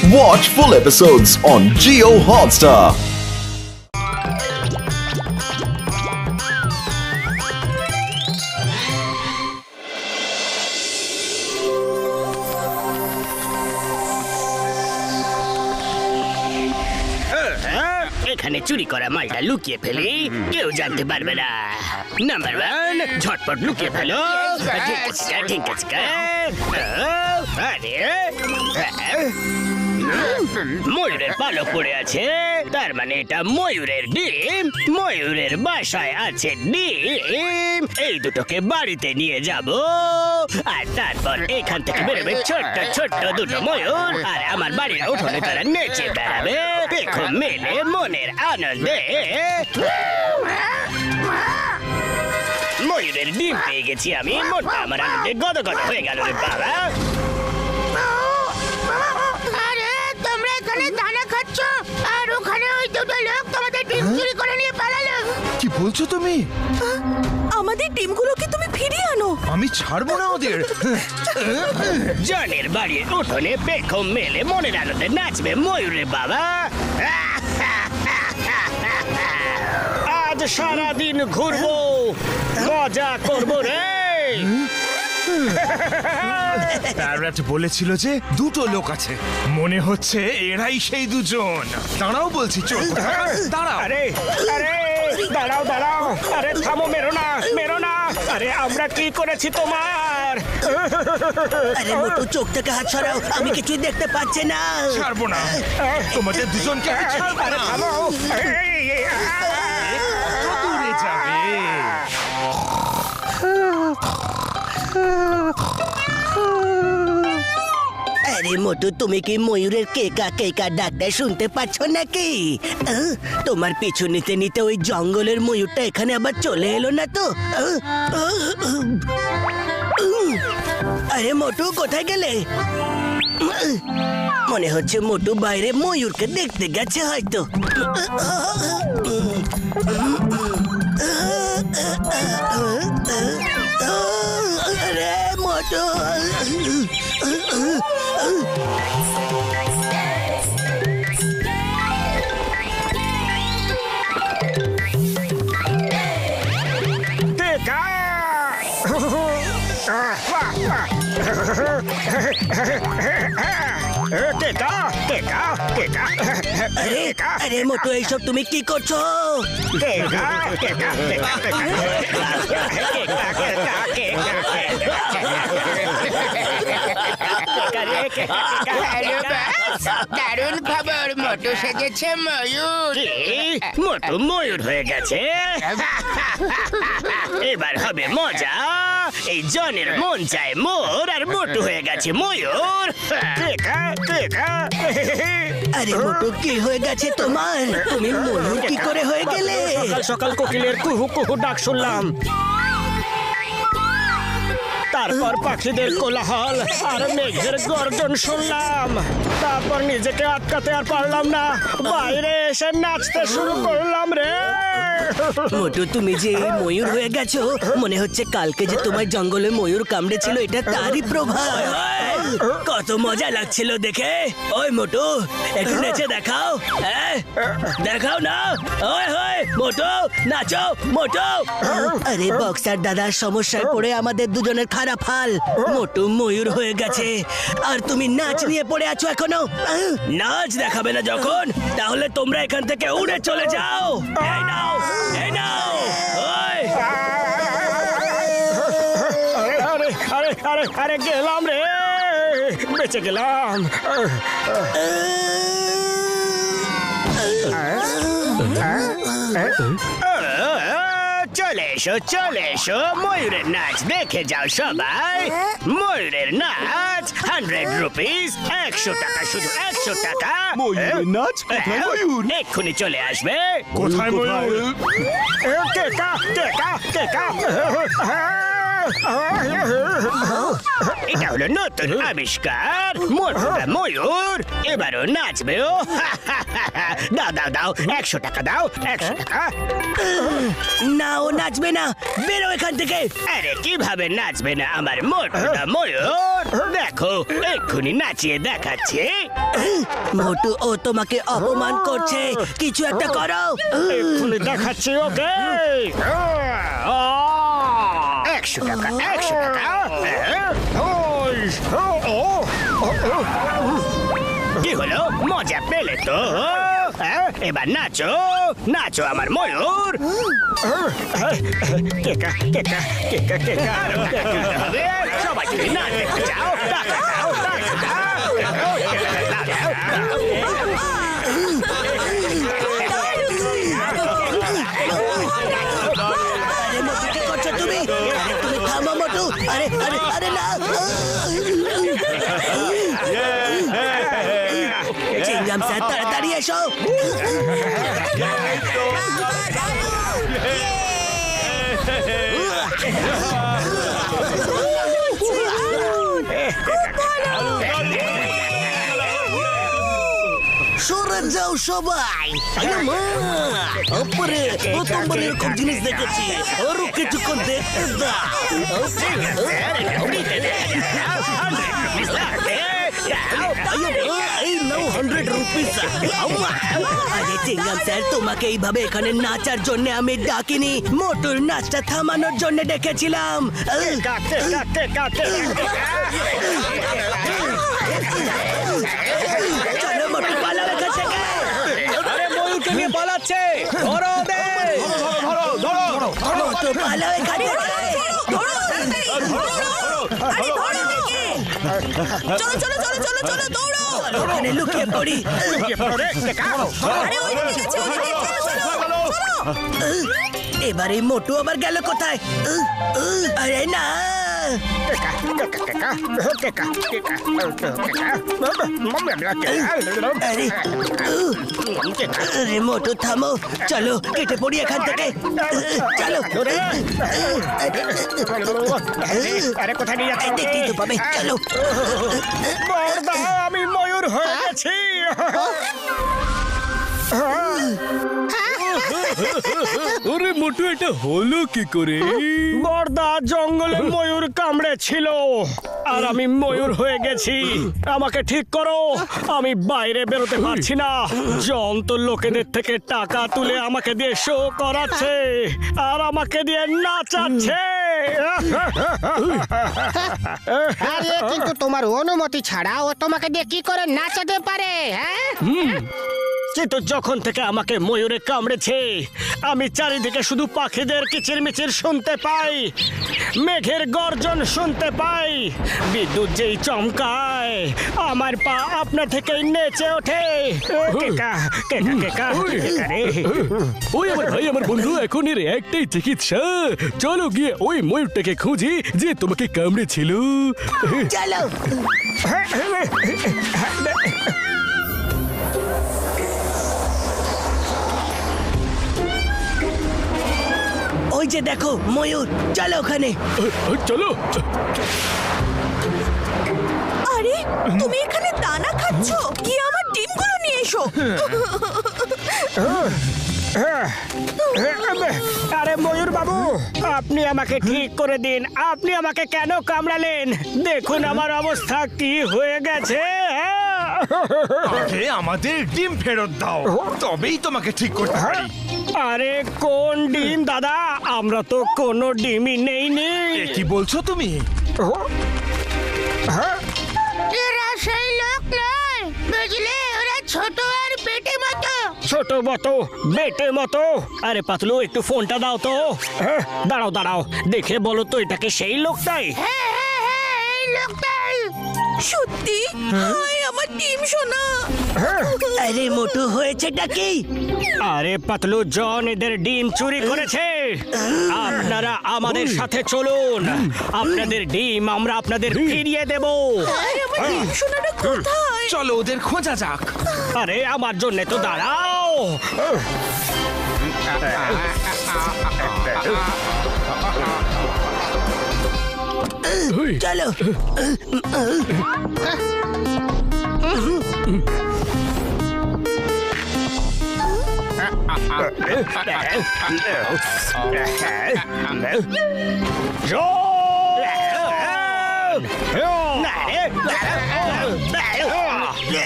Watch full episodes on Jio Hotstar. এখানে চুরি করা মালটা লুকিয়ে ফেলি, কেউ জানতে পারবে না। নাম্বার 1, ঝটপট লুকিয়ে ফেলো। ঠিক আছে। আরে ময়ূরের পালক পড়ে আছে, তার মানে এটা ময়ূরের ডিম। ময়ূরের বাসায় আছে ডিম। এই দুটোকে বাড়িতে নিয়ে যাব, আর তারপর এখান থেকে বেরোবে ছোট্ট ছোট্ট দুটো ময়ূর, আর আমার বাড়ির উঠোনে তারা নেচে বেড়াবে পেখম মেলে মনের আনন্দে। ময়ূরের ডিম পেয়ে গেছি আমি। মনটা আমার আনন্দে গদগদ হয়ে গেল রে বাবা। আরে তোমরা এখানে দানা খাচ্ছ, আর ওখানে ওই দুটো লোক তোমাদের ডিম চুরি করে নিয়ে পালালো। কি বলছো তুমি? আমাদের ডিমগুলোকে তুমি ফিরিয়ে আনো। আমি ছাড়বো না ওদের। জনের বাড়ির উঠোনে পেখম মেলে মনের আনন্দে নাচবে ময়ূরের বাবা। আজ সারাদিন ঘুরবো, মজা করবো রে। প্যারট বলেছিল যে দুটো লোক আছে, মনে হচ্ছে এরাই সেই দুজন। দাঁড়াও বলছি, চোখ দাঁড়াও। আরে আরে দাঁড়াও দাঁড়াও, আরে থামো, মেরো না মেরো না। আরে আমরা কি করেছি তোমার? আরে মোটু, চোখ থেকে হাত সরাও, আমি কিছুই দেখতে পাচ্ছি না। ছাড়বো না তোমাদের দুজনকে, আমি ছাড়বো আরে না। থামো। দূরে যাবে। আরে মোটু, তুমি কি ময়ূরের কেকা কেকা ডাকটা শুনতে পাচ্ছ নাকি? তোমার পিছু নিতে নিতে ওই জঙ্গলের ময়ূরটা এখানে আবার চলে এলো না তো? আরে মোটু, কোথায় গেলে? মনে হচ্ছে মোটু বাইরে ময়ূরকে দেখতে গেছে হয়তো। আরে মোটু, আরে মোটু, এইসব তুমি কি করছো? দারুণ খবর, মোটু সেজেছে ময়ূর। মোটু ময়ূর হয়ে গেছে। এবার হবে মজা। এই জনের মন চায় মোর, আর মোটু হয়ে গেছে ময়ূর। আরে মোটু, কি হয়ে গেছে তোমার? তুমি ময়ূর কি করে হয়ে গেলে? সকাল সকাল কোকিলের কুহু কুহু ডাক শুনলাম, তারপর পাখিদের কোলাহল আর মেঘের গর্জন শুনলাম। তারপর নিজেকে আটকাতে আর পারলাম না, বাইরে এসে নাচতে শুরু করলাম রে। মোটু, তুমি যে ময়ূর হয়ে গেছো, মনে হচ্ছে কালকে যে তোমার জঙ্গলে ময়ূর কামড়েছিল এটা তারই প্রভাব। কত মজা লাগছিল দেখে। ওই মোটু, একটু নেচে দেখাও। দেখাও না। ওই হয় মোটু, নাচো মোটু। আরে বক্সার দাদার সমস্যায় পড়ে আমাদের দুজনের খারাপ হাল। মোটু ময়ূর হয়ে গেছে, আর তুমি নাচ নিয়ে পড়ে আছো এখনো। নাচ দেখাবে না যখন, তাহলে তোমরা এখান থেকে উড়ে চলে যাও। এই নাও, এই নাও। ওই আরে আরে আরে আরে গেলাম রে, বেঁচে গেলাম। চলে এসো চলে এসো, ময়ূরের নাচ দেখে যাও সবাই। ময়ূরের নাচ 100 রুপিস, 100 টাকা, শুধু 100 টাকা। ময়ূরের নাচ? কোথায় ময়ূর? এক্ষুনি চলে আসবে। কোথায় ময়ূর? কেকা কেকা কেকা। এটা হলো নতুন আবিষ্কার মোটুদা ময়ূর। এবারও নাচবে ও। দাও দাও দাও, 100 টাকা দাও, 100 টাকা। না, ও নাচবে না, বেরো এখান থেকে। আরে কিভাবে নাচবে না আমার মোটুদা ময়ূর? দেখো এক্ষুনি নাচিয়ে দেখাচ্ছে। মোটু, ও তোমাকে অপমান করছে, কিছু একটা করো। এক্ষুনি দেখাচ্ছি ওকে। 100 টাকা, 100 টাকা। কি হলো, মজা পেলে তো? এবার নাচো নাচো আমার ময়ূর। কেকা কেকা কেকা কেকা, আরো কেকা দিতে হবে। সবাই যদি না দেখতে চাও, টাকা দাও, টাকা দাও। আরে মোটু, কি করছো তুমি? আরে তুমি থামো মোটু। আরে আরে আরে না। চিংগাম স্যার, তাড়াতাড়ি এসো। সরে যাও সবাই। ওপরে প্রথমবার এরকম জিনিস দেখেছি, আরো কিছুক্ষণ দেখতে দাও। এই নাও 100 রুপিস। আরে চিংগাম স্যার, তোমাকে এইভাবে এখানে নাচার জন্য আমি ডাকিনি, মোটুর নাচটা থামানোর জন্য ডেকেছিলাম। চলো মোটু, পালাও এখান থেকে। আরে ময়ূরকে নিয়ে পালাচ্ছে, ধরো দে। মোটু, পালাও এখান থেকে। চলো চলো চলো চলো চলো দৌড়ো। ওখানে লুকিয়ে পড়ি। আরে ওইদিকে গেছে, ওইদিকে, চলো চলো চলো। এবারে মোটু আবার গেল কোথায়? আরে না, আরে আরে মোটু থামো, চলো কেটে পড়ি এখান থেকে। চলো, আরে কোথায় নিয়ে যাচ্ছ? দেখতেই তো পাবে, চলো। বড়দা, আমি ময়ূর হয়ে গেছি। ওরে মোটু, এটা হলো কি করে? বড়দা, জঙ্গলে ময়ূর কামড়েছিল আর আমি ময়ূর হয়ে গেছি। আমাকে ঠিক করো, আমি বাইরে বেরোতে পারছি না। জন তো লোকেদের থেকে টাকা তুলে আমাকে দিয়ে শো করাচ্ছে আর আমাকে দিয়ে নাচাচ্ছে। আরে কিন্তু তোমার অনুমতি ছাড়া ও তোমাকে দিয়ে কি করে নাচাতে পারে? হ্যাঁ, কিন্তু যখন থেকে আমাকে ময়ূরে কামড়েছে, আমি চারিদিকে শুধু পাখিদের কিচিরমিচির শুনতে পাই, মেঘের গর্জন শুনতে পাই, বিদ্যুৎ যেই চমকায় আমার পা আপনা থেকেই নেচে ওঠে। কেকা কেকা কেকা কেকা রে। ওই আমার ভাই, আমার বন্ধু, এখন এর একটাই চিকিৎসা। চলো গিয়ে ওই ময়ূরটাকে খুঁজি যে তোমাকে কামড়েছিল। চলো। ওই যে দেখো ময়ূর, চলো ওখানে। চলো। আরে তুমি এখানে দানা খাচ্ছ? কি আমার ডিমগুলো নিয়ে এসো। আরে ময়ূর বাবু, আপনি আমাকে ঠিক করে দিন। আপনি আমাকে কেন কামড়ালেন? দেখুন আমার অবস্থা কি হয়ে গেছে। আগে আমাদের ডিম ফেরত দাও, তবেই তোমাকে ঠিক করতে পারি। আরে কোন ডিম দাদা? আমরা তো কোনো ডিমই নেইনি। এ কি বলছো তুমি? এরা সেই লোক নয়, বুঝলে? ওরা ছোট আর পেটে মতো। ছোট মতো, বেটে মতো। আরে পাতলু, একটু ফোনটা দাও তো। দাঁড়াও দাঁড়াও, দেখে বলো তো এটাকে সেই লোকটাই? হ্যাঁ হ্যাঁ হ্যাঁ, এই লোকটাই। সত্যি? হায় আমার ডিম সোনা। আরে মোটু, হয়েছেটা কি? আরে পাতলু, জন এদের ডিম চুরি করেছে। আপনারা আমাদের সাথে চলুন, আপনাদের ডিম আমরা আপনাদের ফিরিয়ে দেব। আরে আমার ডিম সোনাটা কোথায়? চলো ওদের খোঁজা যাক। আরে আমার জন্য তো দাঁড়াও। ওই, চলো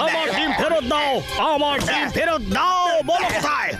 আমার ডিম ফেরত দাও, আমার ডিম ফেরত দাও, বলো কোথায়?